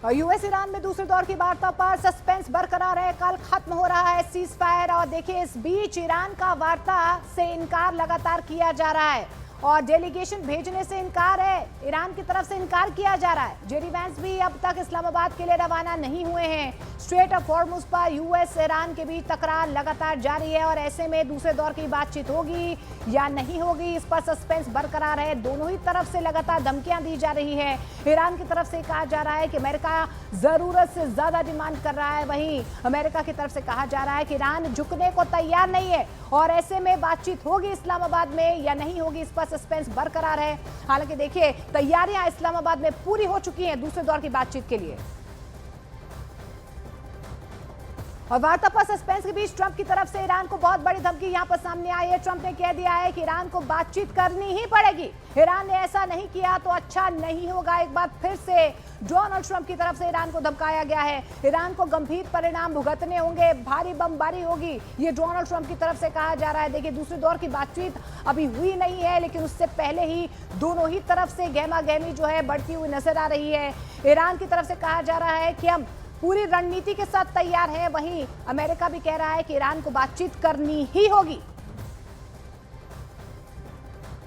US Iran में दूसरे दौर की वार्ता पर सस्पेंस बरकरार है। कल खत्म हो रहा है सीज फायर और देखिए इस बीच ईरान का वार्ता से इनकार लगातार किया जा रहा है और डेलीगेशन भेजने से इनकार है। ईरान की तरफ से इनकार किया जा रहा है। जेडी वैंस भी अब तक इस्लामाबाद के लिए रवाना नहीं हुए हैं। स्ट्रेट ऑफ हॉर्मुज पर यूएस ईरान के बीच तकरार लगातार जारी है और ऐसे में दूसरे दौर की बातचीत होगी या नहीं होगी, इस पर सस्पेंस बरकरार है। दोनों ही तरफ से लगातार धमकियां दी जा रही है। ईरान की तरफ से कहा जा रहा है कि अमेरिका जरूरत से ज्यादा डिमांड कर रहा है, वहीं अमेरिका की तरफ से कहा जा रहा है कि ईरान झुकने को तैयार नहीं है और ऐसे में बातचीत होगी इस्लामाबाद में या नहीं होगी, इस पर सस्पेंस बरकरार है। हालांकि देखिए तैयारियां इस्लामाबाद में पूरी हो चुकी हैं दूसरे दौर की बातचीत के लिए। और वार्ता पर सस्पेंस के बीच ट्रंप की तरफ से ईरान को बहुत बड़ी धमकी यहां पर सामने आई है। ट्रंप ने कह दिया है कि ईरान को बातचीत करनी ही पड़ेगी। ईरान ने ऐसा नहीं किया तो अच्छा नहीं होगा। एक बार फिर से डोनाल्ड ट्रंप की तरफ से ईरान को धमकाया गया है। ईरान को गंभीर परिणाम भुगतने होंगे, भारी बमबारी होगी, ये डोनाल्ड ट्रंप की तरफ से कहा जा रहा है। देखिए दूसरे दौर की बातचीत अभी हुई नहीं है, लेकिन उससे पहले ही दोनों ही तरफ से गहमा गहमी जो है बढ़ती हुई नजर आ रही है। ईरान की तरफ से कहा जा रहा है कि हम पूरी रणनीति के साथ तैयार है, वहीं अमेरिका भी कह रहा है कि ईरान को बातचीत करनी ही होगी।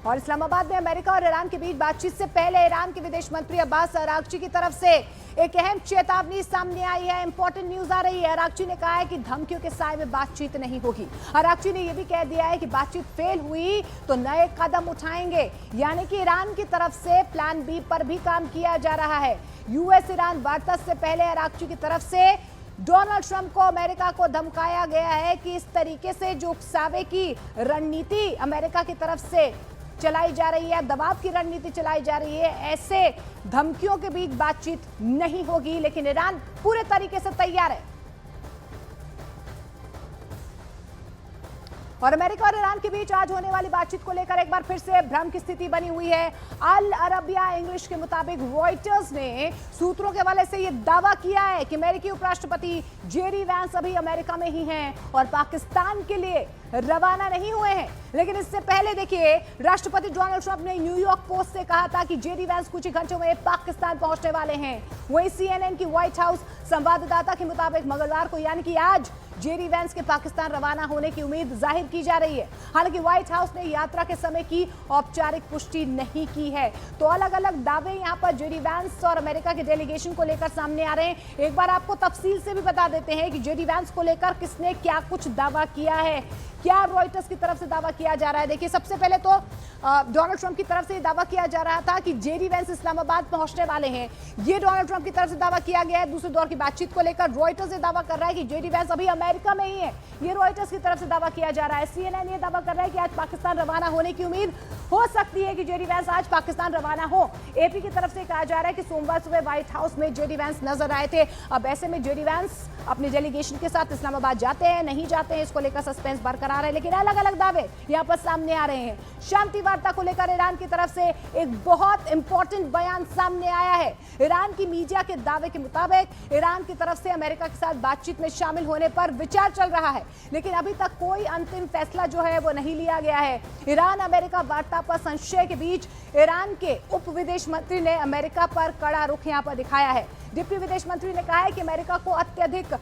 और इस्लामाबाद में अमेरिका और ईरान के बीच बातचीत से पहले ईरान के विदेश मंत्री अब्बास अरागची की तरफ से एक अहम चेतावनी सामने आई है। इंपॉर्टेंट न्यूज आ रही है। अरागची ने कहा है कि धमकियों के साए में बातचीत नहीं होगी। अरागची ने यह भी कह दिया है कि बातचीत फेल हुई तो नए कदम उठाएंगे, यानी कि ईरान की तरफ से प्लान बी पर भी काम किया जा रहा है। यूएस ईरान वार्ता से पहले अरागची की तरफ से डोनाल्ड ट्रंप को अमेरिका को धमकाया गया है कि इस तरीके से जो उकसावे की रणनीति अमेरिका की तरफ से चलाई जा रही है, दबाव की रणनीति चलाई जा रही है, ऐसे धमकियों के बीच बातचीत नहीं होगी। लेकिन ईरान पूरे तरीके से तैयार है। और अमेरिका और ईरान के बीच आज होने वाली बातचीत को लेकर एक बार फिर से भ्रम की स्थिति बनी हुई है। अल अरबिया इंग्लिश के मुताबिक रॉयटर्स ने सूत्रों के हवाले से यह दावा किया है कि अमेरिकी उपराष्ट्रपति जेडी वैंस अभी अमेरिका में ही हैं और पाकिस्तान के लिए रवाना नहीं हुए हैं। लेकिन इससे पहले देखिए राष्ट्रपति डोनाल्ड ट्रंप ने न्यूयॉर्क पोस्ट से कहा था कि जेडी वैंस कुछ ही घंटों में पाकिस्तान पहुंचने वाले हैं। वहीं सीएनएन की व्हाइट हाउस संवाददाता के मुताबिक मंगलवार को यानी कि आज जेडी वैंस के पाकिस्तान रवाना होने की उम्मीद जाहिर की जा रही है। हालांकि व्हाइट हाउस ने यात्रा के समय की औपचारिक पुष्टि नहीं की है। तो अलग अलग दावे यहां पर जेडी वैंस और अमेरिका के डेलीगेशन को लेकर सामने आ रहे हैं। एक बार आपको तफसील से भी बता देते हैं कि जेडी वैंस को लेकर किसने क्या कुछ दावा किया है, क्या रॉयटर्स की तरफ से दावा किया जा रहा है। देखिए सबसे पहले तो डोनाल्ड ट्रंप की तरफ से दावा किया जा रहा था कि जेडी वैंस इस्लामाबाद पहुंचने वाले हैं। ये डोनाल्ड ट्रंप की तरफ से दावा किया गया है। दूसरे दौर की बातचीत को लेकर रॉयटर्स ये दावा कर रहा है कि जेडी वैंस अभी अमेरिका में ही है। ये रॉयटर्स की तरफ से दावा किया जा रहा है। सीएनएन ये दावा कर रहा है कि आज पाकिस्तान रवाना होने की उम्मीद हो सकती है कि जेडी वैंस आज पाकिस्तान रवाना हो। एपी की तरफ से कहा जा रहा है कि सोमवार सुबह व्हाइट हाउस में जेडी वैंस नजर आए थे। अब ऐसे में जेडी वैंस अपने डेलीगेशन के साथ इस्लामाबाद जाते हैं नहीं जाते हैं, इसको लेकर सस्पेंस बरकरार है। लेकिन अलग अलग दावे यहां पर सामने आ रहे हैं। शांति वार्ता को लेकर ईरान की तरफ से एक बहुत इंपॉर्टेंट बयान सामने आया है। ईरान की मीडिया के दावे के मुताबिक ईरान की तरफ से अमेरिका के साथ बातचीत में शामिल होने पर विचार चल रहा है, लेकिन अभी तक कोई अंतिम फैसला जो है वो नहीं लिया गया है। ईरान अमेरिका वार्ता पर संशय के बीच ईरान के उप विदेश मंत्री ने अमेरिका पर कड़ा रुख यहां पर दिखाया है। डिप्टी विदेश मंत्री ने कहा है कि अमेरिका को अत्यधिक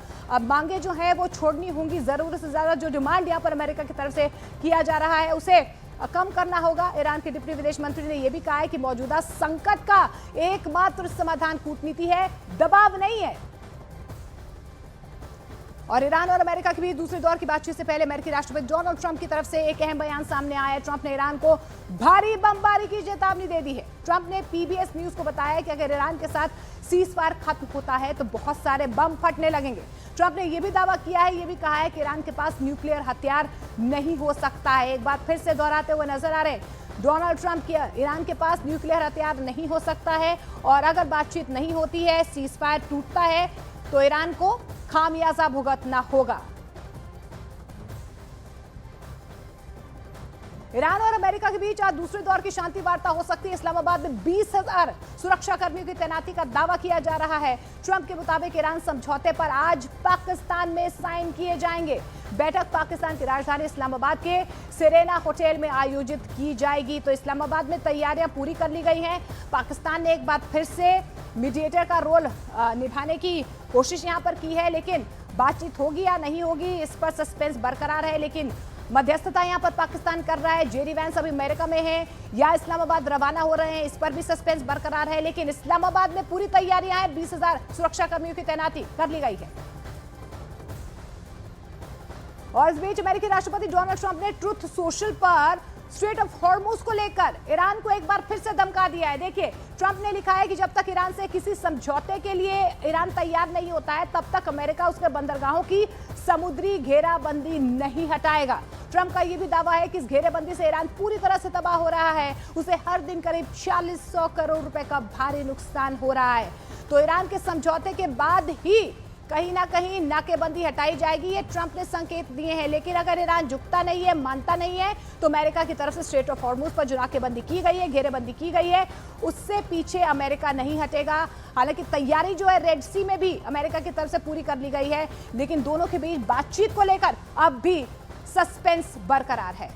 मांगे जो है वो छोड़नी होंगी। जरूरत से ज्यादा जो डिमांड यहां पर अमेरिका की तरफ से किया जा रहा है उसे कम करना होगा। ईरान के डिप्टी विदेश मंत्री ने यह भी कहा है कि मौजूदा संकट का एकमात्र समाधान कूटनीति है, दबाव नहीं है। और ईरान और अमेरिका के बीच दूसरे दौर की बातचीत से पहले अमेरिकी राष्ट्रपति डोनाल्ड ट्रंप की तरफ से एक अहम बयान सामने आया है। ट्रंप ने ईरान को भारी बमबारी की चेतावनी दे दी है। ट्रंप ने पीबीएस न्यूज को बताया कि अगर ईरान के साथ सीज फायर खत्म होता है तो बहुत सारे बम फटने लगेंगे। ट्रंप ने यह भी दावा किया है, यह भी कहा है कि ईरान के पास न्यूक्लियर हथियार नहीं हो सकता है। एक बार फिर से दोहराते हुए नजर आ रहे हैं डोनाल्ड ट्रंप की, ईरान के पास न्यूक्लियर हथियार नहीं हो सकता है और अगर बातचीत नहीं होती है, सीज फायर टूटता है तो ईरान को खामियाजा भुगतना होगा। ईरान और अमेरिका के बीच आज दूसरे दौर की शांति वार्ता हो सकती है। इस्लामाबाद में 20,000 सुरक्षा कर्मियों की तैनाती का दावा किया जा रहा है। ट्रंप के मुताबिक ईरान समझौते पर आज पाकिस्तान में साइन किए जाएंगे। बैठक पाकिस्तान की राजधानी इस्लामाबाद के सेरेना होटल में आयोजित की जाएगी। तो इस्लामाबाद में तैयारियां पूरी कर ली गई हैं। पाकिस्तान ने एक बार फिर से मीडिएटर का रोल निभाने की कोशिश यहां पर की है, लेकिन बातचीत होगी या नहीं होगी इस पर सस्पेंस बरकरार है। लेकिन मध्यस्थता यहां पर पाकिस्तान कर रहा है। जेडी वैंस अभी अमेरिका में है या इस्लामाबाद रवाना हो रहे हैं, इस पर भी सस्पेंस बरकरार है। लेकिन इस्लामाबाद में पूरी तैयारियां हैं, 20,000 सुरक्षा कर्मियों की तैनाती कर ली गई है। और इस बीच अमेरिकी राष्ट्रपति डोनाल्ड ट्रंप ने ट्रुथ सोशल पर स्ट्रेट ऑफ हॉर्मुज को लेकर ईरान को एक बार फिर से धमका दिया है। देखिए, ट्रंप ने लिखा है कि जब तक ईरान से किसी समझौते के लिए ईरान तैयार नहीं होता है, तब तक अमेरिका उसके बंदरगाहों की समुद्री घेराबंदी नहीं हटाएगा। ट्रंप का यह भी दावा है कि इस घेराबंदी से ईरान पूरी तरह से तबाह हो रहा है। उसे हर दिन करीब 4600 करोड़ रुपए का भारी नुकसान हो रहा है। तो ईरान के समझौते के बाद ही कहीं ना कहीं नाकेबंदी हटाई जाएगी, ये ट्रंप ने संकेत दिए हैं। लेकिन अगर ईरान झुकता नहीं है, मानता नहीं है, तो अमेरिका की तरफ से स्ट्रेट ऑफ हॉर्मुज पर जो नाकेबंदी की गई है, घेरेबंदी की गई है, उससे पीछे अमेरिका नहीं हटेगा। हालांकि तैयारी जो है रेड सी में भी अमेरिका की तरफ से पूरी कर ली गई है, लेकिन दोनों के बीच बातचीत को लेकर अब भी सस्पेंस बरकरार है।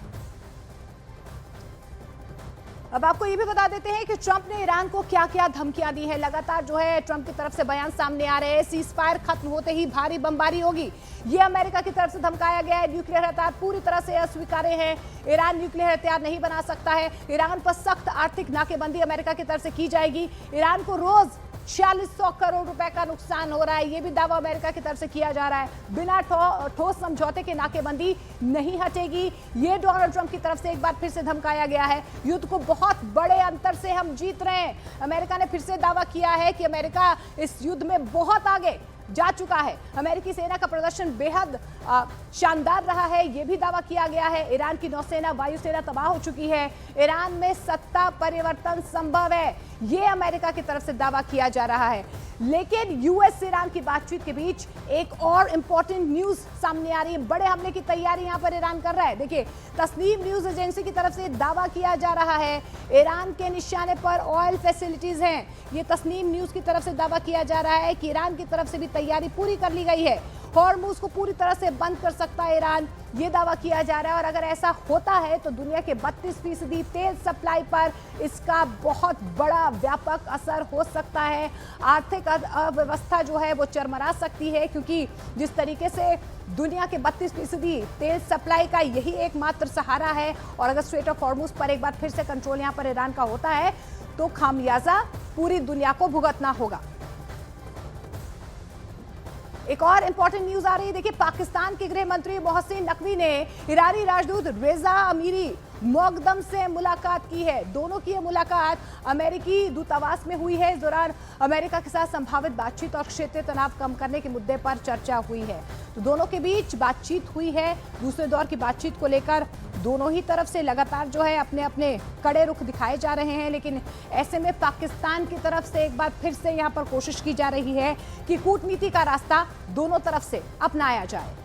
अब आपको ये भी बता देते हैं कि ट्रंप ने ईरान को क्या क्या धमकियां दी है। लगातार जो है ट्रंप की तरफ से बयान सामने आ रहे हैं। सीज फायर खत्म होते ही भारी बमबारी होगी, ये अमेरिका की तरफ से धमकाया गया है। न्यूक्लियर हथियार पूरी तरह से अस्वीकार्य है, ईरान न्यूक्लियर हथियार नहीं बना सकता है। ईरान पर सख्त आर्थिक नाकेबंदी अमेरिका की तरफ से की जाएगी। ईरान को रोज 4600 करोड़ रुपए का नुकसान हो रहा है, ये भी दावा अमेरिका की तरफ से किया जा रहा है। बिना ठोस समझौते के नाकेबंदी नहीं हटेगी, ये डोनाल्ड ट्रंप की तरफ से एक बार फिर से धमकाया गया है। युद्ध को बहुत बड़े अंतर से हम जीत रहे हैं। अमेरिका ने फिर से दावा किया है कि अमेरिका इस युद्ध में बहुत आगे जा चुका है। अमेरिकी सेना का प्रदर्शन बेहद शानदार रहा है, यह भी दावा किया गया है। ईरान की नौसेना, वायुसेना तबाह हो चुकी है। ईरान में सत्ता परिवर्तन संभव है, यह अमेरिका की तरफ से दावा किया जा रहा है। लेकिन यूएस ईरान की बातचीत के बीच एक और इंपॉर्टेंट न्यूज सामने आ रही है। बड़े हमले की तैयारी यहां पर ईरान कर रहा है। देखिए, तस्नीम न्यूज एजेंसी की तरफ से दावा किया जा रहा है ईरान के निशाने पर ऑयल फैसिलिटीज हैं। ये तस्नीम न्यूज की तरफ से दावा किया जा रहा है कि ईरान की तरफ से भी तैयारी पूरी कर ली गई है। हॉर्मुज को पूरी तरह से बंद कर सकता है ईरान, ये दावा किया जा रहा है। और अगर ऐसा होता है तो दुनिया के 32% तेल सप्लाई पर इसका बहुत बड़ा व्यापक असर हो सकता है। आर्थिक अव्यवस्था जो है वो चरमरा सकती है, क्योंकि जिस तरीके से दुनिया के 32% तेल सप्लाई का यही एकमात्र सहारा है। और अगर स्ट्रेट ऑफ हॉर्मुज पर एक बार फिर से कंट्रोल यहाँ पर ईरान का होता है तो खामियाजा पूरी दुनिया को भुगतना होगा। एक और इंपॉर्टेंट न्यूज आ रही है। देखिए, पाकिस्तान के गृह मंत्री मोहसिन नकवी ने ईरानी राजदूत रेजा अमीरी मोकदम से मुलाकात की है। दोनों की यह मुलाकात अमेरिकी दूतावास में हुई है। इस दौरान अमेरिका के साथ संभावित बातचीत और क्षेत्रीय तनाव कम करने के मुद्दे पर चर्चा हुई है। तो दोनों के बीच बातचीत हुई है। दूसरे दौर की बातचीत को लेकर दोनों ही तरफ से लगातार जो है अपने अपने कड़े रुख दिखाए जा रहे हैं। लेकिन ऐसे में पाकिस्तान की तरफ से एक बार फिर से यहाँ पर कोशिश की जा रही है कि कूटनीति का रास्ता दोनों तरफ से अपनाया जाए।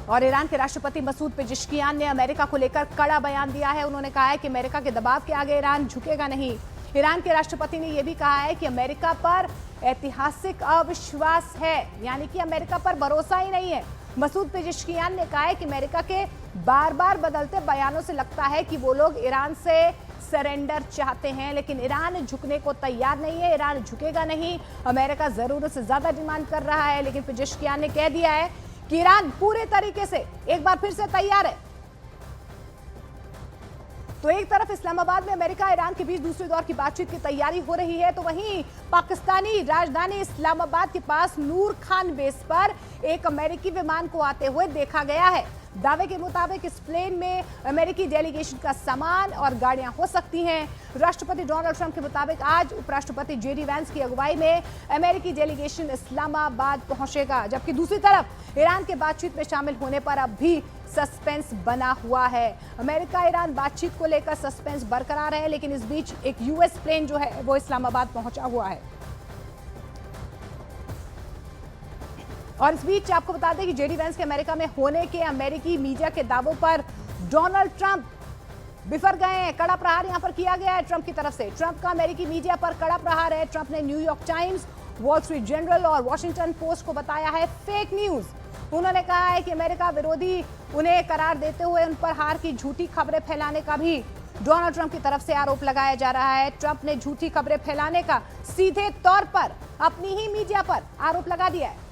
और ईरान के राष्ट्रपति मसूद पेजिशकियान ने अमेरिका को लेकर कड़ा बयान दिया है। उन्होंने कहा है कि अमेरिका के दबाव के आगे ईरान झुकेगा नहीं। ईरान के राष्ट्रपति ने यह भी कहा है कि अमेरिका पर ऐतिहासिक अविश्वास है, यानी कि अमेरिका पर भरोसा ही नहीं है। मसूद पेजिशकियान ने कहा है कि अमेरिका के बार बार बदलते बयानों से लगता है कि वो लोग ईरान से सरेंडर चाहते हैं, लेकिन ईरान झुकने को तैयार नहीं है। ईरान झुकेगा नहीं। अमेरिका जरूरत से ज्यादा डिमांड कर रहा है, लेकिन पेजिशकियान ने कह दिया है कि ईरान पूरे तरीके से एक बार फिर से तैयार है। तो एक तरफ इस्लामाबाद में अमेरिका ईरान के बीच दूसरे दौर की बातचीत की तैयारी हो रही है, तो वहीं पाकिस्तानी राजधानी इस्लामाबाद के पास नूर खान बेस पर एक अमेरिकी विमान को आते हुए देखा गया है। दावे के मुताबिक इस प्लेन में अमेरिकी डेलीगेशन का सामान और गाड़ियां हो सकती हैं। राष्ट्रपति डोनाल्ड ट्रंप के मुताबिक आज उपराष्ट्रपति जेडी वैंस की अगुवाई में अमेरिकी डेलीगेशन इस्लामाबाद पहुंचेगा, जबकि दूसरी तरफ ईरान के बातचीत में शामिल होने पर अब भी सस्पेंस बना हुआ है। अमेरिका ईरान बातचीत को लेकर सस्पेंस बरकरार है, लेकिन इस बीच एक यूएस प्लेन जो है वो इस्लामाबाद पहुंचा हुआ है। और इस बीच आपको बता दें कि जेडी वैंस के अमेरिका में होने के अमेरिकी मीडिया के दावों पर डोनाल्ड ट्रंप बिफर गए हैं। कड़ा प्रहार यहां पर किया गया है ट्रंप की तरफ से। ट्रंप का अमेरिकी मीडिया पर कड़ा प्रहार है। ट्रंप ने New York times, wall street journal और वॉशिंगटन पोस्ट को बताया है फेक न्यूज। उन्होंने कहा है कि अमेरिका विरोधी उन्हें करार देते हुए उन पर हार की झूठी खबरें फैलाने का भी डोनाल्ड ट्रंप की तरफ से आरोप लगाया जा रहा है। ट्रंप ने झूठी खबरें फैलाने का सीधे तौर पर अपनी ही मीडिया पर आरोप लगा दिया है।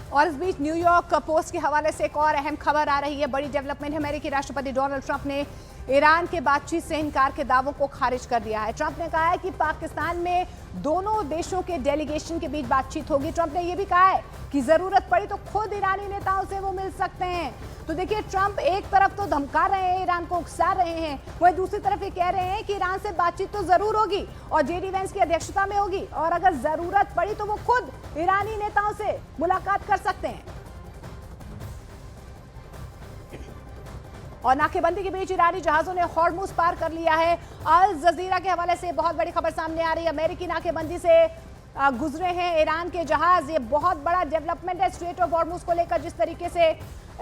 और इस बीच न्यूयॉर्क पोस्ट के हवाले से एक और अहम खबर आ रही है। बड़ी डेवलपमेंट है। अमेरिकी राष्ट्रपति डोनाल्ड ट्रंप ने ईरान के बातचीत से इनकार के दावों को खारिज कर दिया है। ट्रंप ने कहा है कि पाकिस्तान में दोनों देशों के डेलीगेशन के बीच बातचीत होगी। ट्रंप ने यह भी कहा है कि जरूरत पड़ी तो खुद ईरानी नेताओं से वो मिल सकते हैं। तो देखिए, ट्रंप एक तरफ तो धमका रहे हैं, ईरान को उकसा रहे हैं, वहीं दूसरी तरफ ये कह रहे हैं कि ईरान से बातचीत तो जरूर होगी और जेडी वेंस की अध्यक्षता में होगी, और अगर जरूरत पड़ी तो वो खुद ईरानी नेताओं से मुलाकात कर सकते हैं। और नाकेबंदी के बीच ईरानी जहाजों ने हॉर्मुज पार कर लिया है। अल जजीरा के हवाले से बहुत बड़ी खबर सामने आ रही है। अमेरिकी नाकेबंदी से गुजरे हैं ईरान के जहाज। ये बहुत बड़ा डेवलपमेंट है स्ट्रेट ऑफ हॉर्मुज को लेकर। जिस तरीके से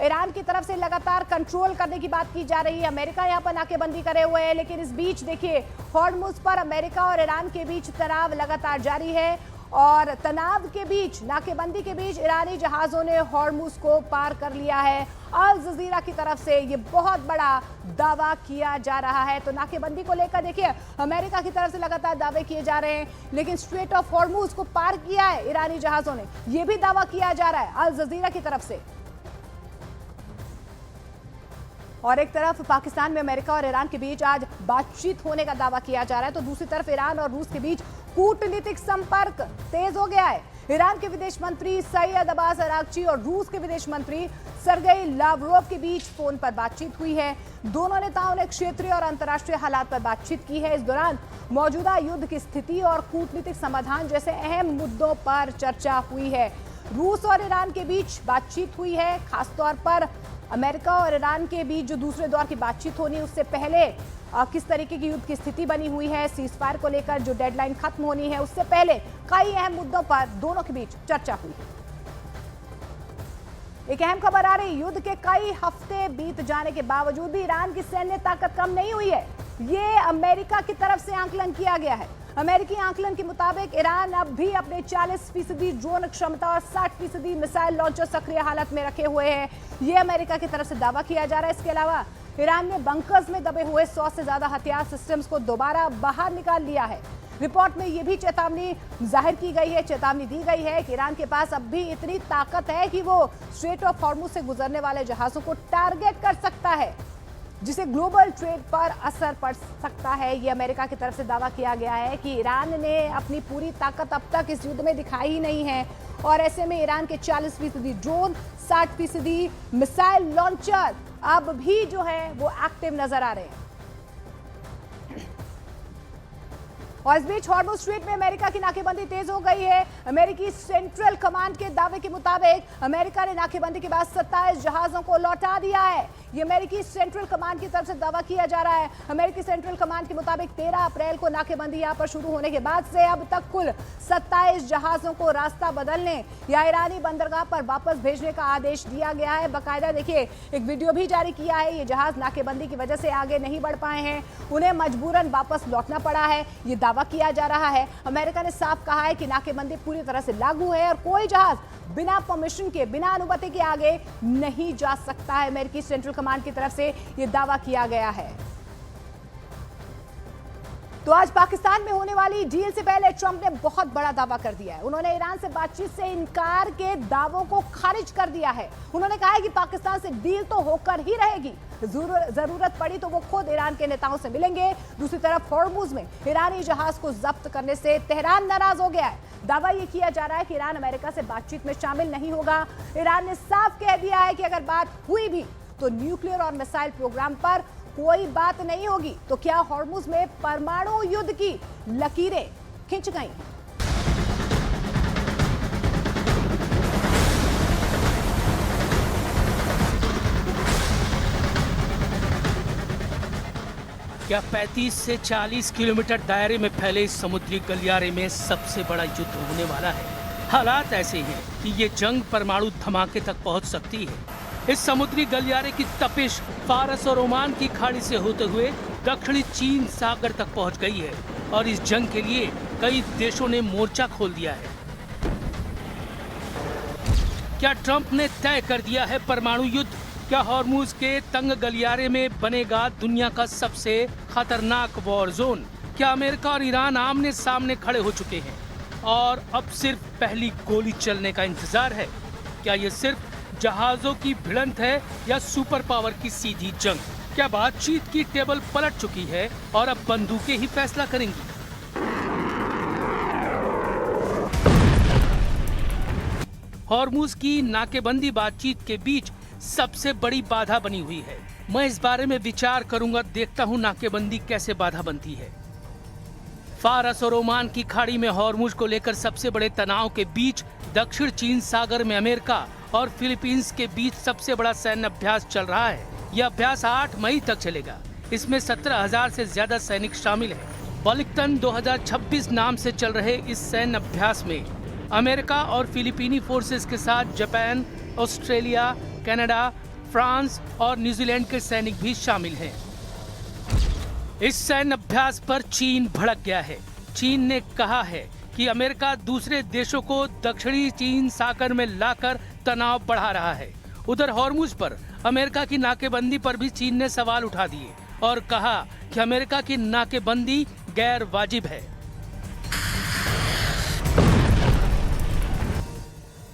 ईरान की तरफ से लगातार कंट्रोल करने की बात की जा रही है, अमेरिका यहाँ पर नाकेबंदी करे हुए है, लेकिन इस बीच देखिए हॉर्मुज पर अमेरिका और ईरान के बीच तनाव लगातार जारी है। और तनाव के बीच, नाकेबंदी के बीच ईरानी जहाजों ने हॉर्मुज को पार कर लिया है। अल जजीरा की तरफ से ये बहुत बड़ा दावा किया जा रहा है। तो नाकेबंदी को लेकर देखिए अमेरिका की तरफ से लगातार दावे किए जा रहे हैं, लेकिन स्ट्रेट ऑफ हॉर्मुज को पार किया है ईरानी जहाजों ने, यह भी दावा किया जा रहा है अल जजीरा की तरफ से। और एक तरफ पाकिस्तान में अमेरिका और ईरान के बीच आज बातचीत होने का दावा किया जा रहा है, तो दूसरी तरफ ईरान और रूस के बीच कूटनीतिक संपर्क तेज हो गया है। ईरान के विदेश मंत्री सैयद अब्बास अरागची और रूस के विदेश मंत्री सरगेई लावरोव के बीच फोन पर बातचीत हुई है। दोनों नेताओं ने क्षेत्रीय और अंतर्राष्ट्रीय हालात पर बातचीत की है। इस दौरान मौजूदा युद्ध की स्थिति और कूटनीतिक समाधान जैसे अहम मुद्दों पर चर्चा हुई है। रूस और ईरान के बीच बातचीत हुई है, खासतौर पर अमेरिका और ईरान के बीच जो दूसरे दौर की बातचीत होनी, उससे पहले किस तरीके की युद्ध की स्थिति बनी हुई है, सीजफायर को लेकर जो डेडलाइन खत्म होनी है, उससे पहले कई अहम मुद्दों पर दोनों के बीच चर्चा हुई। एक अहम खबर आ रही, युद्ध के कई हफ्ते बीत जाने के बावजूद भी ईरान की सैन्य ताकत कम नहीं हुई है। ये अमेरिका की तरफ से आंकलन किया गया है। अमेरिकी आंकलन के मुताबिक ईरान अब भी अपने 40% ड्रोन क्षमता और 60% मिसाइल लॉन्चर सक्रिय हालत में रखे हुए हैं। ये अमेरिका की तरफ से दावा किया जा रहा है। इसके अलावा ईरान ने बंकर्स में दबे हुए 100 से ज्यादा हथियार सिस्टम्स को दोबारा बाहर निकाल लिया है। रिपोर्ट में यह भी चेतावनी जाहिर की गई है, चेतावनी दी गई है कि ईरान के पास अब भी इतनी ताकत है कि वो स्ट्रेट ऑफ हॉर्मुज से गुजरने वाले जहाजों को टारगेट कर सकता है, जिसे ग्लोबल ट्रेड पर असर पड़ सकता है। ये अमेरिका की तरफ से दावा किया गया है कि ईरान ने अपनी पूरी ताकत अब तक इस युद्ध में दिखाई ही नहीं है, और ऐसे में ईरान के 40% ड्रोन, 60% मिसाइल लॉन्चर अब भी जो है वो एक्टिव नजर आ रहे हैं। और इस बीच हॉर्मुज स्ट्रेट में अमेरिका की नाकेबंदी तेज हो गई है। अमेरिकी सेंट्रल कमांड के दावे के मुताबिक अमेरिका ने नाकेबंदी के बाद 27 जहाजों को लौटा दिया है। ये अमेरिकी सेंट्रल कमांड की तरफ से दावा किया जा रहा है। अमेरिकी सेंट्रल कमांड के मुताबिक 13 अप्रैल को नाकेबंदी यहां पर शुरू होने के बाद से अब तक कुल 27 जहाजों को रास्ता बदलने या ईरानी बंदरगाह पर वापस भेजने का आदेश दिया गया है। बाकायदा देखिए एक वीडियो भी जारी किया है। ये जहाज नाकेबंदी की वजह से आगे नहीं बढ़ पाए हैं, उन्हें मजबूरन वापस लौटना पड़ा है, ये दावा किया जा रहा है। अमेरिका ने साफ कहा है कि नाकेबंदी पूरी तरह से लागू है और कोई जहाज बिना परमिशन के, बिना अनुमति के आगे नहीं जा सकता है। अमेरिकी सेंट्रल कमांड की तरफ से यह दावा किया गया है। तो आज पाकिस्तान में होने वाली डील से पहले ट्रंप ने बहुत बड़ा दावा कर दिया है। उन्होंने ईरान से बातचीत से इनकार के दावों को खारिज कर दिया है। उन्होंने कहा है कि पाकिस्तान से डील तो होकर ही रहेगी, जरूरत पड़ी तो वो खुद ईरान के नेताओं से मिलेंगे। दूसरी तरफ हॉर्मुज में ईरानी जहाज को जब्त करने से तेहरान नाराज हो गया है। दावा यह किया जा रहा है कि ईरान अमेरिका से बातचीत में शामिल नहीं होगा। ईरान ने साफ कह दिया है कि अगर बात हुई भी तो न्यूक्लियर और मिसाइल प्रोग्राम पर कोई बात नहीं होगी। तो क्या हॉर्मुज में परमाणु युद्ध की लकीरें खिंच गई? क्या 35 से 40 किलोमीटर दायरे में फैले इस समुद्री गलियारे में सबसे बड़ा युद्ध होने वाला है? हालात ऐसे हैं कि ये जंग परमाणु धमाके तक पहुंच सकती है। इस समुद्री गलियारे की तपिश फारस और ओमान की खाड़ी से होते हुए दक्षिणी चीन सागर तक पहुंच गई है और इस जंग के लिए कई देशों ने मोर्चा खोल दिया है। क्या ट्रंप ने तय कर दिया है परमाणु युद्ध? क्या हॉर्मुज के तंग गलियारे में बनेगा दुनिया का सबसे खतरनाक वॉर जोन? क्या अमेरिका और ईरान आमने सामने खड़े हो चुके हैं और अब सिर्फ पहली गोली चलने का इंतजार है? क्या ये सिर्फ जहाजों की भिड़ंत है या सुपर पावर की सीधी जंग? क्या बातचीत की टेबल पलट चुकी है और अब बंदूकें ही फैसला करेंगी? हॉर्मुज की नाकेबंदी बातचीत के बीच सबसे बड़ी बाधा बनी हुई है। मैं इस बारे में विचार करूंगा, देखता हूं नाकेबंदी कैसे बाधा बनती है। फारस और ओमान की खाड़ी में हॉर्मुज को लेकर सबसे बड़े तनाव के बीच दक्षिण चीन सागर में अमेरिका और फिलीपींस के बीच सबसे बड़ा सैन्य अभ्यास चल रहा है। यह अभ्यास 8 मई तक चलेगा। इसमें 17,000 से ज्यादा सैनिक शामिल हैं। बलिकतन 2026 नाम से चल रहे इस सैन्य अभ्यास में अमेरिका और फिलीपीनी फोर्सेस के साथ जापान, ऑस्ट्रेलिया, कनाडा, फ्रांस और न्यूजीलैंड के सैनिक भी शामिल हैं। इस सैन्य अभ्यास पर चीन भड़क गया है। चीन ने कहा है कि अमेरिका दूसरे देशों को दक्षिणी चीन सागर में लाकर तनाव बढ़ा रहा है। उधर हॉर्मुज पर अमेरिका की नाकेबंदी पर भी चीन ने सवाल उठा दिए और कहा कि अमेरिका की नाकेबंदी गैर वाजिब है।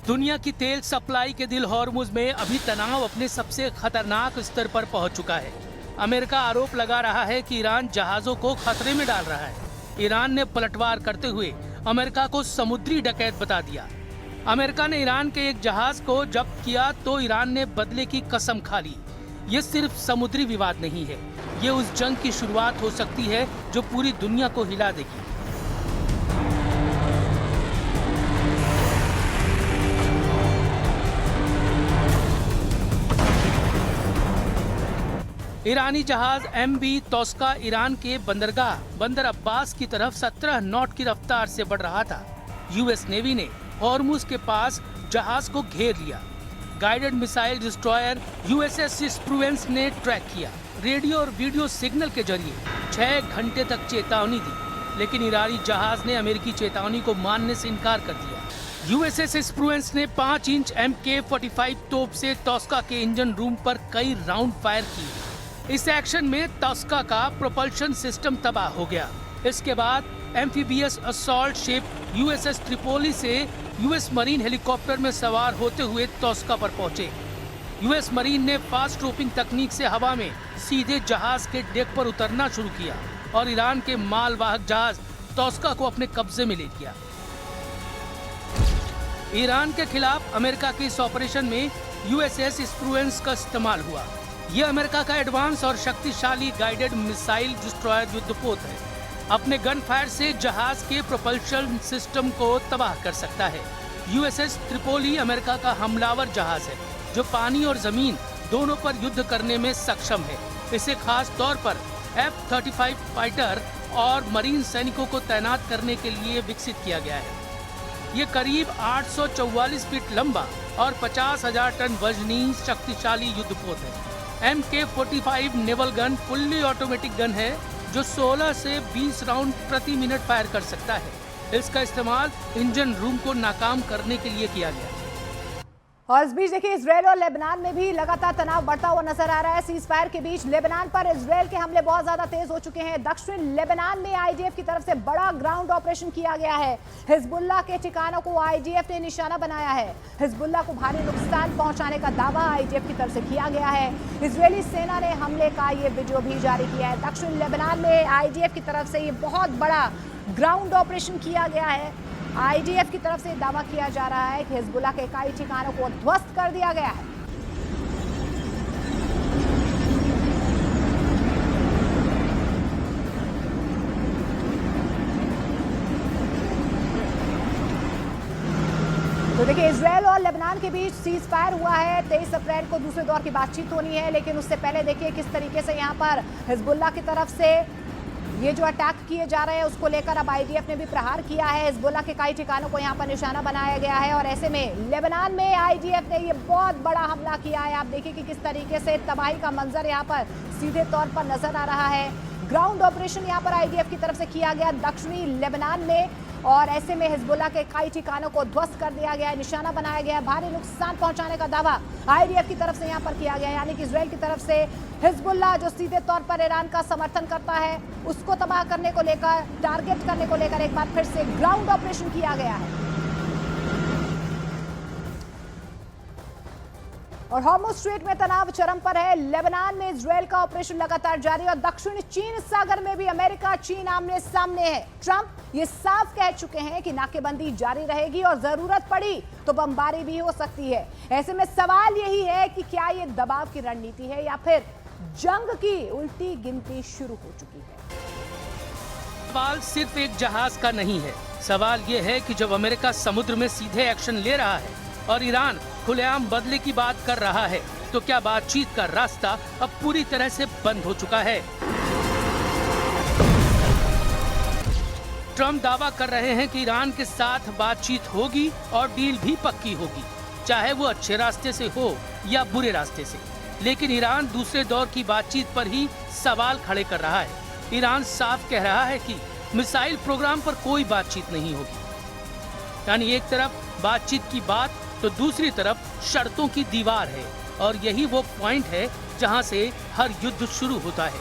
दुनिया की तेल सप्लाई के दिल हॉर्मुज में अभी तनाव अपने सबसे खतरनाक स्तर पर पहुंच चुका है। अमेरिका आरोप लगा रहा है कि ईरान जहाजों को खतरे में डाल रहा है। ईरान ने पलटवार करते हुए अमेरिका को समुद्री डकैत बता दिया। अमेरिका ने ईरान के एक जहाज को जब्त किया तो ईरान ने बदले की कसम खा ली। ये सिर्फ समुद्री विवाद नहीं है, ये उस जंग की शुरुआत हो सकती है जो पूरी दुनिया को हिला देगी। ईरानी जहाज MV तोस्का ईरान के बंदरगाह बंदर अब्बास की तरफ 17 नॉट की रफ्तार से बढ़ रहा था। यूएस नेवी ने हॉर्मुज के पास जहाज को घेर लिया। गाइडेड मिसाइल डिस्ट्रॉयर USS स्प्रूवेंस ने ट्रैक किया। रेडियो और वीडियो सिग्नल के जरिए 6 घंटे तक चेतावनी दी, लेकिन ईरानी जहाज ने अमेरिकी चेतावनी को मानने से इनकार कर दिया। USS स्प्रूवेंस ने 5 इंच MK-45 तोप से तोस्का के इंजन रूम पर कई राउंड फायर किए। इस एक्शन में तोस्का का प्रोपल्शन सिस्टम तबाह हो गया। इसके बाद amphibious assault ship USS Tripoli से US मरीन हेलीकॉप्टर में सवार होते हुए तोस्का पर पहुंचे। US मरीन ने फास्ट ट्रोपिंग तकनीक से हवा में सीधे जहाज के डेक पर उतरना शुरू किया और ईरान के मालवाहक जहाज तोस्का को अपने कब्जे में ले लिया। ईरान के खिलाफ अमेरिका के इस ऑपरेशन में USS स्प्रूवेंस का इस्तेमाल हुआ। यह अमेरिका का एडवांस और शक्तिशाली गाइडेड मिसाइल डिस्ट्रॉयर युद्धपोत है। अपने गन फायर से जहाज के प्रोपल्शन सिस्टम को तबाह कर सकता है। USS ट्रिपोली अमेरिका का हमलावर जहाज है जो पानी और जमीन दोनों पर युद्ध करने में सक्षम है। इसे खास तौर पर F-35 फाइटर और मरीन सैनिकों को तैनात करने के लिए विकसित किया गया है। ये करीब 844 फीट लंबा और 50,000 टन वजनी शक्तिशाली युद्धपोत है। MK-45 naval gun fully automatic gun है जो 16 से 20 राउंड प्रति मिनट फायर कर सकता है। इसका इस्तेमाल इंजन रूम को नाकाम करने के लिए किया गया। और इस बीच देखिए इजरायल और लेबनान में भी लगातार तनाव बढ़ता हुआ नजर आ रहा है। सीज फायर के बीच लेबनान पर इजरायल के हमले बहुत ज्यादा तेज हो चुके हैं। दक्षिण लेबनान में IDF की तरफ से बड़ा ग्राउंड ऑपरेशन किया गया है। हिजबुल्लाह के ठिकानों को IDF ने निशाना बनाया है। हिजबुल्लाह को भारी नुकसान पहुंचाने का दावा IDF की तरफ से किया गया है। इजरायली सेना ने हमले का ये वीडियो भी जारी किया है। दक्षिण लेबनान में IDF की तरफ से ये बहुत बड़ा ग्राउंड ऑपरेशन किया गया है। IDF की तरफ से दावा किया जा रहा है कि हिजबुल्लाह के कई ठिकानों को ध्वस्त कर दिया गया है। तो देखिए इजरायल और लेबनान के बीच सीज फायर हुआ है। 23 अप्रैल को दूसरे दौर की बातचीत होनी है, लेकिन उससे पहले देखिए किस तरीके से यहाँ पर हिजबुल्लाह की तरफ से ये जो अटैक किए जा रहे हैं उसको लेकर अब IDF ने भी प्रहार किया है। हिजबुल्लाह के कई ठिकानों को यहाँ पर निशाना बनाया गया है और ऐसे में लेबनान में IDF ने ये बहुत बड़ा हमला किया है। आप देखिए कि किस तरीके से तबाही का मंजर यहाँ पर सीधे तौर पर नजर आ रहा है। ग्राउंड ऑपरेशन यहाँ पर IDF की तरफ से किया गया दक्षिणी लेबनान में। और ऐसे में हिजबुल्लाह के कई ठिकानों को ध्वस्त कर दिया गया है, निशाना बनाया गया है। भारी नुकसान पहुंचाने का दावा IDF की तरफ से यहां पर किया गया है, यानी कि इजराइल की तरफ से हिजबुल्लाह जो सीधे तौर पर ईरान का समर्थन करता है उसको तबाह करने को लेकर, टारगेट करने को लेकर एक बार फिर से ग्राउंड ऑपरेशन किया गया है। और हॉर्मुज़ स्ट्रेट में तनाव चरम पर है। लेबनान में इजराइल का ऑपरेशन लगातार जारी और दक्षिण चीन सागर में भी अमेरिका चीन आमने सामने है। ट्रंप ये साफ कह चुके हैं कि नाकेबंदी जारी रहेगी और जरूरत पड़ी तो बमबारी भी हो सकती है। ऐसे में सवाल यही है कि क्या ये दबाव की रणनीति है या फिर जंग की उल्टी गिनती शुरू हो चुकी है। सवाल सिर्फ एक जहाज का नहीं है। सवाल ये है कि जब अमेरिका समुद्र में सीधे एक्शन ले रहा है और ईरान खुलेआम बदले की बात कर रहा है, तो क्या बातचीत का रास्ता अब पूरी तरह से बंद हो चुका है? ट्रंप दावा कर रहे हैं कि ईरान के साथ बातचीत होगी और डील भी पक्की होगी, चाहे वो अच्छे रास्ते से हो या बुरे रास्ते से। लेकिन ईरान दूसरे दौर की बातचीत पर ही सवाल खड़े कर रहा है। ईरान साफ कह रहा है कि मिसाइल प्रोग्राम पर कोई बातचीत नहीं होगी। यानी एक तरफ बातचीत की बात तो दूसरी तरफ शर्तों की दीवार है, और यही वो पॉइंट है जहां से हर युद्ध शुरू होता है।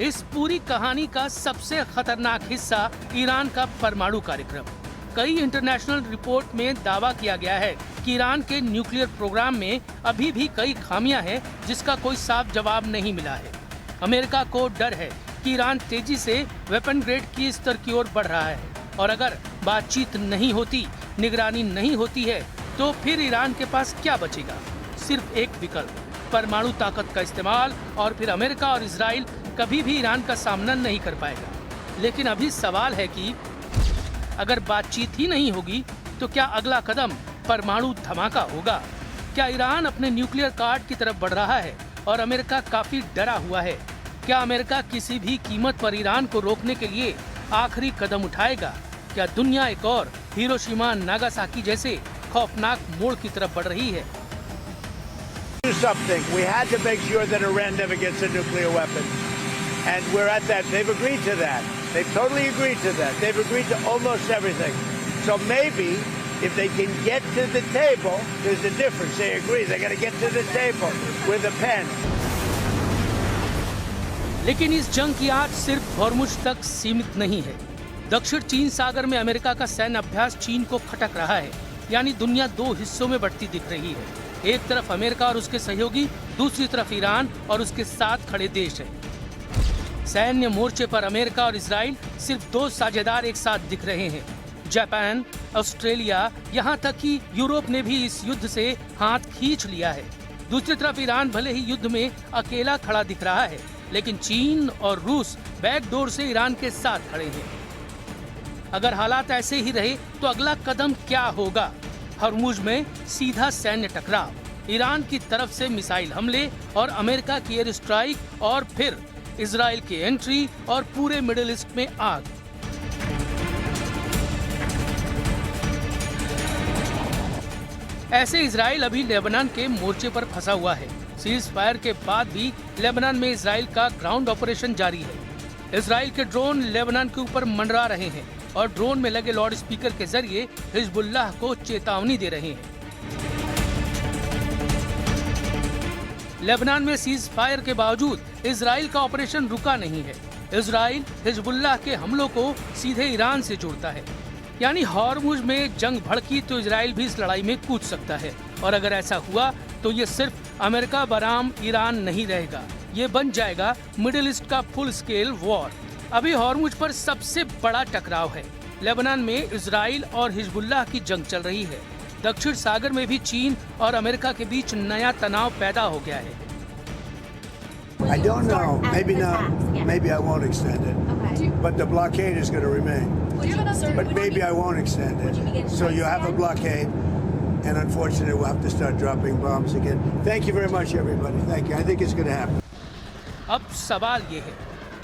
इस पूरी कहानी का सबसे खतरनाक हिस्सा ईरान का परमाणु कार्यक्रम। कई इंटरनेशनल रिपोर्ट में दावा किया गया है कि ईरान के न्यूक्लियर प्रोग्राम में अभी भी कई खामियां हैं जिसका कोई साफ जवाब नहीं मिला है। अमेरिका को डर है कि ईरान तेजी से वेपन ग्रेड की स्तर की ओर बढ़ रहा है, और अगर बातचीत नहीं होती, निगरानी नहीं होती है, तो फिर ईरान के पास क्या बचेगा? सिर्फ एक विकल्प, परमाणु ताकत का इस्तेमाल, और फिर अमेरिका और इजराइल कभी भी ईरान का सामना नहीं कर पाएगा। लेकिन अभी सवाल है कि अगर बातचीत ही नहीं होगी तो क्या अगला कदम परमाणु धमाका होगा? क्या ईरान अपने न्यूक्लियर कार्ड की तरफ बढ़ रहा है और अमेरिका काफी डरा हुआ है? क्या अमेरिका किसी भी कीमत पर ईरान को रोकने के लिए आखिरी कदम उठाएगा? क्या दुनिया एक और हिरोशिमा नागासाकी जैसे खौफनाक मोड़ की तरफ बढ़ रही है? Do something. We had to make sure that Iran never gets a nuclear weapon. And we're at that. They've agreed to that. They've totally agreed to that. They've agreed to almost everything. So maybe if they can get to the table, there's a difference. They agree. They're going to get to the table with a pen. लेकिन इस जंग की आग सिर्फ Hormuz तक सीमित नहीं है। दक्षिण चीन सागर में अमेरिका का सैन्य अभ्यास चीन को खटक रहा है। यानी दुनिया दो हिस्सों में बढ़ती दिख रही है। एक तरफ अमेरिका और उसके सहयोगी, दूसरी तरफ ईरान और उसके साथ खड़े देश है। सैन्य मोर्चे पर अमेरिका और इजराइल सिर्फ दो साझेदार एक साथ दिख रहे हैं। जापान, ऑस्ट्रेलिया, यहाँ तक कि यूरोप ने भी इस युद्ध से हाथ खींच लिया है। दूसरी तरफ ईरान भले ही युद्ध में अकेला खड़ा दिख रहा है, लेकिन चीन और रूस बैकडोर से ईरान के साथ खड़े हैं। अगर हालात ऐसे ही रहे तो अगला कदम क्या होगा? हॉर्मुज़ में सीधा सैन्य टकराव, ईरान की तरफ से मिसाइल हमले और अमेरिका की एयर स्ट्राइक, और फिर इजराइल की एंट्री और पूरे मिडिल ईस्ट में आग। ऐसे इजराइल अभी लेबनान के मोर्चे पर फंसा हुआ है। सीज फायर के बाद भी लेबनान में इजराइल का ग्राउंड ऑपरेशन जारी है। इजराइल के ड्रोन लेबनान के ऊपर मंडरा रहे हैं और ड्रोन में लगे लाउड स्पीकर के जरिए हिजबुल्लाह को चेतावनी दे रहे हैं। लेबनान में सीज फायर के बावजूद इजराइल का ऑपरेशन रुका नहीं है। इजराइल हिजबुल्लाह के हमलों को सीधे ईरान से जोड़ता है। यानी हॉर्मुज़ में जंग भड़की तो इजराइल भी इस लड़ाई में कूद सकता है, और अगर ऐसा हुआ तो ये सिर्फ अमेरिका बनाम ईरान नहीं रहेगा, ये बन जाएगा मिडिल ईस्ट का फुल स्केल वॉर। अभी हॉर्मुज़ पर सबसे बड़ा टकराव है। लेबनान में इजराइल और हिजबुल्लाह की जंग चल रही है। दक्षिण सागर में भी चीन और अमेरिका के बीच नया तनाव पैदा हो गया है। I don't know. Maybe not. Maybe I won't extend it. Okay. But the blockade is going to remain. But maybe I won't extend it. So you have a blockade, and unfortunately we'll have to start dropping bombs again. Thank you very much, everybody. Thank you. I think it's going to happen. अब सवाल ये है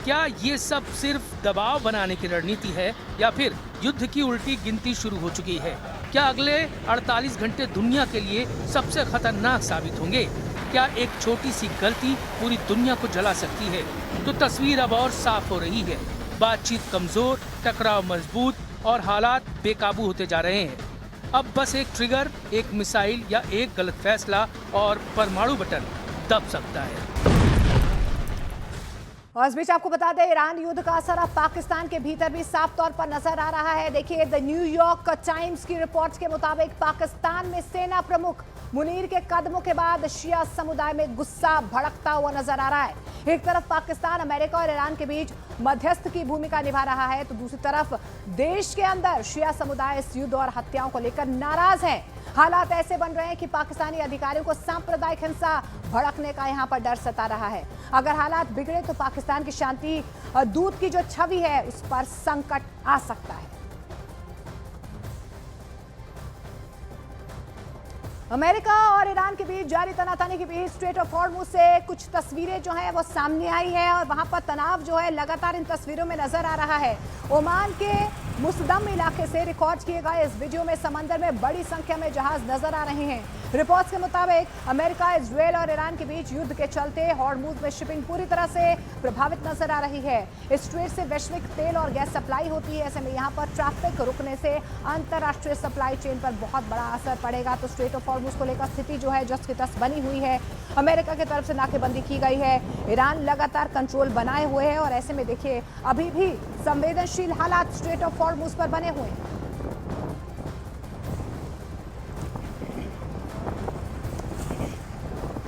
क्या ये सब सिर्फ दबाव बनाने की रणनीति है या फिर युद्ध की उल्टी गिनती शुरू हो चुकी है? क्या अगले 48 घंटे दुनिया के लिए सबसे खतरनाक साबित होंगे? क्या एक छोटी सी गलती पूरी दुनिया को जला सकती है? तो तस्वीर अब और साफ हो रही है। बातचीत कमजोर, टकराव मजबूत और हालात बेकाबू होते जा रहे हैं। अब बस एक ट्रिगर, एक मिसाइल या एक गलत फैसला और परमाणु बटन दब सकता है। और इस बीच आपको बता दें, ईरान युद्ध का असर अब पाकिस्तान के भीतर भी साफ तौर पर नजर आ रहा है। देखिए, द न्यूयॉर्क टाइम्स की रिपोर्ट्स के मुताबिक पाकिस्तान में सेना प्रमुख मुनीर के कदमों के बाद शिया समुदाय में गुस्सा भड़कता हुआ नजर आ रहा है। एक तरफ पाकिस्तान अमेरिका और ईरान के बीच मध्यस्थ की भूमिका निभा रहा है, तो दूसरी तरफ देश के अंदर शिया समुदाय इस युद्ध और हत्याओं को लेकर नाराज है। हालात ऐसे बन रहे हैं कि पाकिस्तानी अधिकारियों को सांप्रदायिक हिंसा भड़कने का यहां पर डर सता रहा है। अगर हालात बिगड़े तो पाकिस्तान की शांति दूत की जो छवि है उस पर संकट आ सकता है। अमेरिका और ईरान के बीच जारी तनातनी के बीच स्ट्रेट ऑफ हॉर्मुज से कुछ तस्वीरें जो हैं वो सामने आई है और वहां पर तनाव जो है लगातार इन तस्वीरों में नजर आ रहा है। ओमान के मुसदम इलाके से रिकॉर्ड किए गए इस वीडियो में समंदर में बड़ी संख्या में जहाज नजर आ रहे हैं। रिपोर्ट्स के मुताबिक अमेरिका, इजरायल और ईरान के बीच युद्ध के चलते हॉर्मुज में शिपिंग पूरी तरह से प्रभावित नजर आ रही है। इस स्ट्रेट से वैश्विक तेल और गैस सप्लाई होती है। ऐसे में यहाँ पर ट्रैफिक रुकने से अंतर्राष्ट्रीय सप्लाई चेन पर बहुत बड़ा असर पड़ेगा। तो स्ट्रेट ऑफ हॉर्मुज को लेकर स्थिति जो है जस की तस बनी हुई है। अमेरिका की तरफ से नाकेबंदी की गई है। ईरान लगातार कंट्रोल बनाए हुए है और ऐसे में देखिए अभी भी संवेदनशील हालात स्ट्रेट ऑफ हॉर्मुज पर बने हुए हैं।